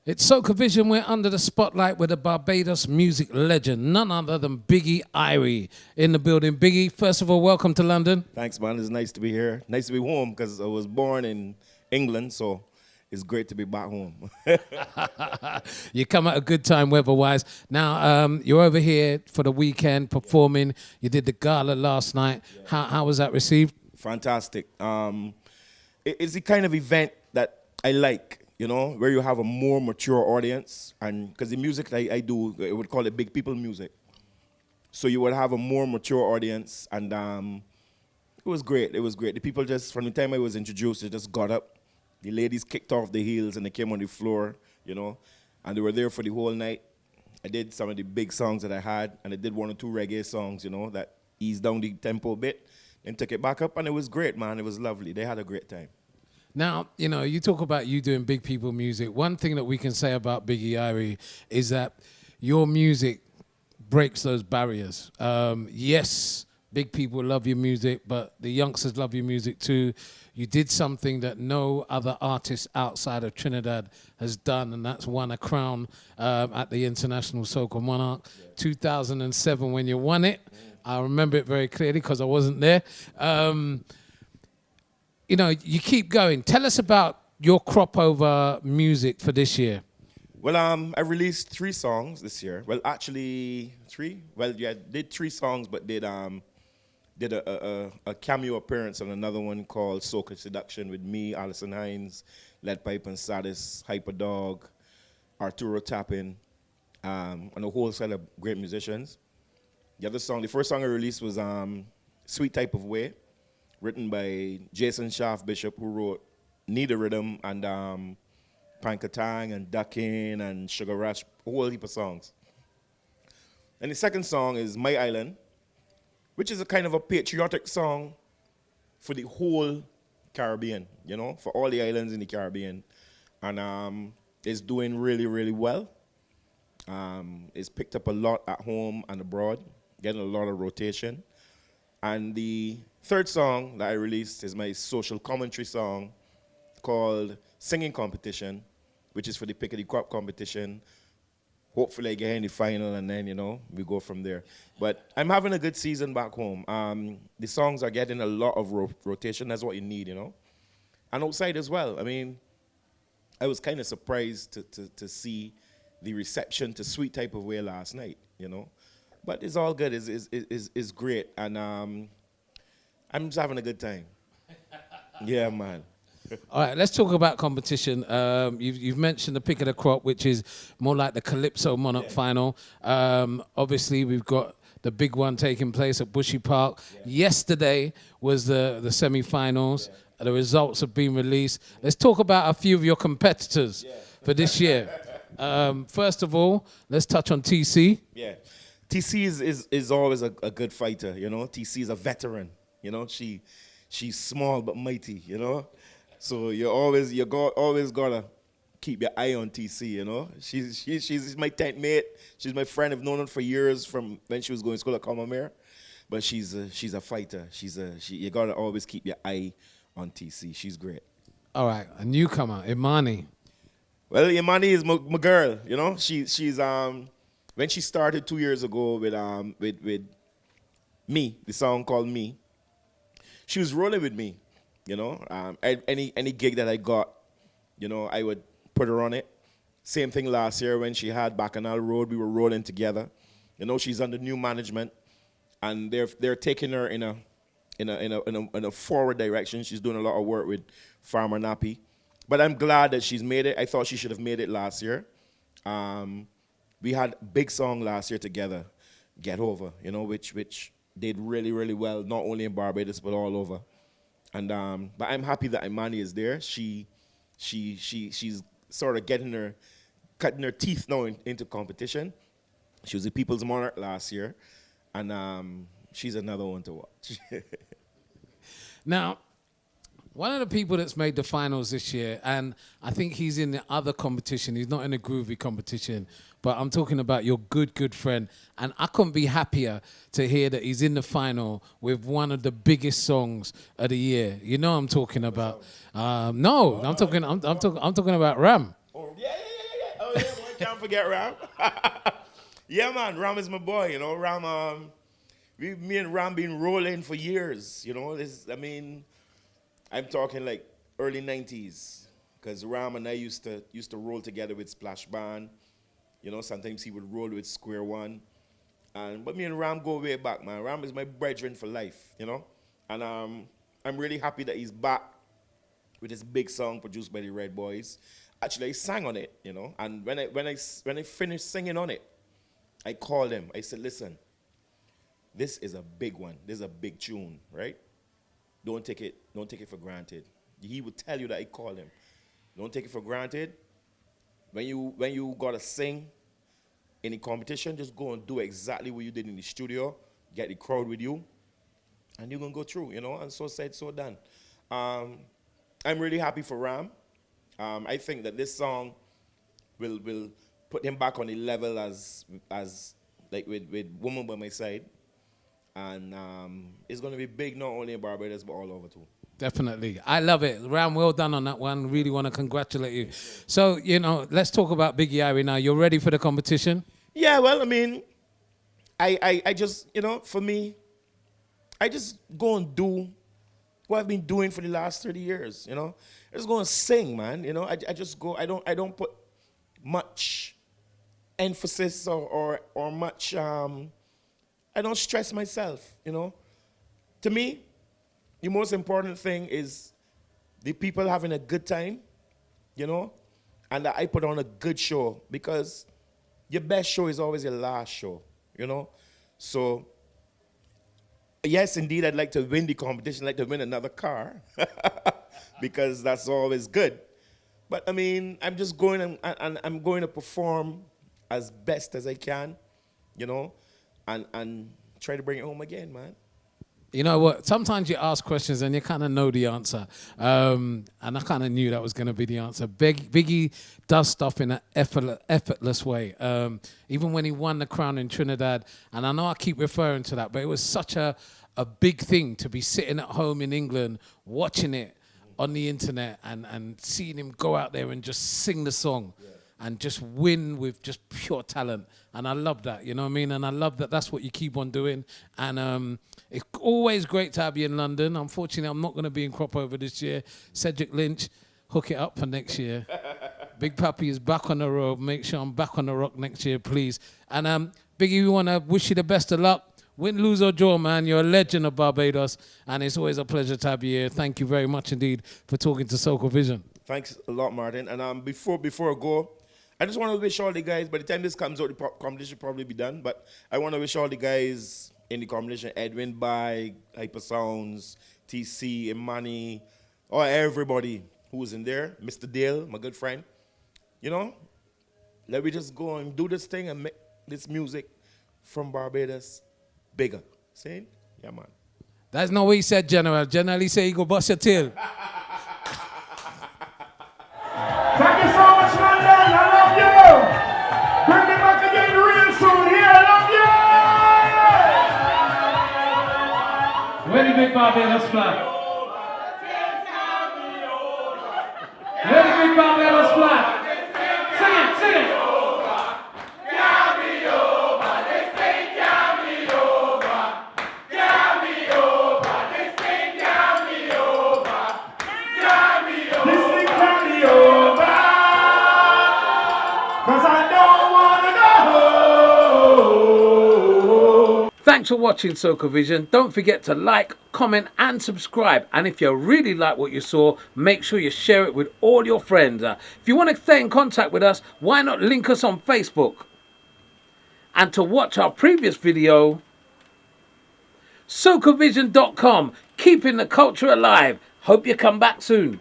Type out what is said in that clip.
It's Socavision. We're under the spotlight with a Barbados music legend, none other than Biggie Irie in the building. Biggie, first of all, welcome to London. Thanks, man. It's nice to be here. Nice to be home because I was born in England, so it's great to be back home. You come at a good time weather-wise. Now, you're over here for the weekend performing. You did the gala last night. Yeah. How was that received? Fantastic. It's the kind of event that I like, you know, where you have a more mature audience. And because the music that I do, I would call it big people music. So you would have a more mature audience, and it was great. It was great. The people just, from the time I was introduced, they just got up. The ladies kicked off the heels and they came on the floor, you know, and they were there for the whole night. I did some of the big songs that I had, and I did one or two reggae songs, you know, that eased down the tempo a bit, then took it back up, and it was great, man. It was lovely. They had a great time. Now, you know, you talk about you doing big people music. One thing that we can say about Biggie Irie is that your music breaks those barriers. Yes, big people love your music, but the youngsters love your music too. You did something that no other artist outside of Trinidad has done, and that's won a crown at the International Soca Monarch. 2007 when you won it. I remember it very clearly because I wasn't there. You know, you keep going. Tell us about your crop over music for this year. Well, I released 3 songs this year. Well, actually, 3? Well, yeah, did 3 songs, but did a cameo appearance on another one called Soca Seduction with me, Alison Hines, Lead Pipe and Saddis, Hyperdog, Arturo Tappin, and a whole set of great musicians. The first song I released was Sweet Type of Way, written by Jason Shaft Bishop, who wrote Need a Rhythm and Pankatang and Duckin' and Sugar Rush, a whole heap of songs. And the second song is My Island, which is a kind of a patriotic song for the whole Caribbean, you know, for all the islands in the Caribbean. And it's doing really, really well. It's picked up a lot at home and abroad, getting a lot of rotation. And the third song that I released is my social commentary song called Singing Competition, which is for the Pick of the Crop competition. Hopefully I get in the final, and then, you know, we go from there. But I'm having a good season back home. The songs are getting a lot of rotation. That's what you need, you know. And outside as well. I mean, I was kind of surprised to see the reception to Sweet Type of Way last night, you know. But it's all good. It's great. And I'm just having a good time. Yeah, man. All right, let's talk about competition. You've mentioned the Pick of the Crop, which is more like the Calypso Monarch final. Obviously, we've got the big one taking place at Bushy Park. Yeah. Yesterday was the semi-finals. Yeah. The results have been released. Let's talk about a few of your competitors for this year. First of all, let's touch on TC. Yeah, TC is always a good fighter, you know. TC is a veteran, you know. She's small but mighty, you know. So you always gotta keep your eye on TC, you know. She's my tent mate. She's my friend. I've known her for years from when she was going to school at Commermere. But she's a fighter. You gotta always keep your eye on TC. She's great. All right, a newcomer, Imani. Well, Imani is my girl, you know. She's when she started 2 years ago with me, the song called Me, she was rolling with me. You know, any gig that I got, you know, I would put her on it. Same thing last year when she had Bacchanal Road, we were rolling together. You know, she's under new management, and they're taking her in a forward direction. She's doing a lot of work with Farmer Nappy, but I'm glad that she's made it. I thought she should have made it last year. We had a big song last year together, Get Over, you know, which did really, really well, not only in Barbados but all over. And but I'm happy that Imani is there. She's sort of cutting her teeth now into competition. She was the People's Monarch last year, and she's another one to watch. Now, one of the people that's made the finals this year, and I think he's in the other competition. He's not in the groovy competition, but I'm talking about your good friend. And I couldn't be happier to hear that he's in the final with one of the biggest songs of the year. You know I'm talking about. No, I'm talking about Ram. Oh, yeah. forget Ram. Yeah, man, Ram is my boy, you know. Ram, me and Ram been rolling for years, you know. I'm talking like early 90s, because Ram and I used to roll together with Splash Band. You know, sometimes he would roll with Square One. But me and Ram go way back, man. Ram is my brethren for life, you know. And I'm really happy that he's back with this big song produced by the Red Boys. Actually, I sang on it, you know. And when I finished singing on it, I called him. I said, listen, this is a big one. This is a big tune, right? Don't take it for granted. He would tell you that I called him. Don't take it for granted. When you gotta sing in a competition, just go and do exactly what you did in the studio. Get the crowd with you, and you're gonna go through, you know. And so said, so done. I'm really happy for Ram. I think that this song will put him back on the level as like with Woman by My Side. And it's going to be big not only in Barbados but all over too. Definitely. I love it. Ram, well done on that one. Really want to congratulate you. So, you know, let's talk about Biggie Irie now. You're ready for the competition? Yeah, well, I mean, I just, you know, for me, I just go and do what I've been doing for the last 30 years, you know. I just go and sing, man, you know. I just go, I don't put much emphasis or much, I don't stress myself, you know. To me, the most important thing is the people having a good time, you know, and that I put on a good show, because your best show is always your last show, you know. So, yes, indeed, I'd like to win the competition, I'd like to win another car, because that's always good. But, I mean, I'm just going and I'm going to perform as best as I can, you know, and try to bring it home again, man. You know what? Sometimes you ask questions and you kind of know the answer. And I kind of knew that was going to be the answer. Biggie does stuff in an effortless way. Even when he won the crown in Trinidad, and I know I keep referring to that, but it was such a big thing to be sitting at home in England, watching it on the internet and seeing him go out there and just sing the song. Yeah. And just win with just pure talent. And I love that, you know what I mean? And I love that that's what you keep on doing. And it's always great to have you in London. Unfortunately, I'm not going to be in Crop Over this year. Cedric Lynch, hook it up for next year. Big Papi is back on the road. Make sure I'm back on the rock next year, please. And Biggie, we want to wish you the best of luck. Win, lose, or draw, man. You're a legend of Barbados. And it's always a pleasure to have you here. Thank you very much indeed for talking to Socavision. Thanks a lot, Martin. And before I go, I just want to wish all the guys, by the time this comes out, the competition will probably be done, but I want to wish all the guys in the competition, Edwin Bag, Hyper Sounds, TC, Imani, or everybody who's in there, Mr. Dale, my good friend. You know, let me just go and do this thing and make this music from Barbados bigger. See? Yeah, man. That's not what he said, General. General, he said he go bust your tail. Thank you so much, London. I love you. Bring me back again real soon. Here, I love you. Where the big Barbados flag? Where the big Barbados flag? Sing it, sing it. Thanks for watching Socavision. Don't forget to like, comment and subscribe. And if you really like what you saw, make sure you share it with all your friends. If you want to stay in contact with us, why not link us on Facebook? And to watch our previous video, Socavision.com, keeping the culture alive. Hope you come back soon.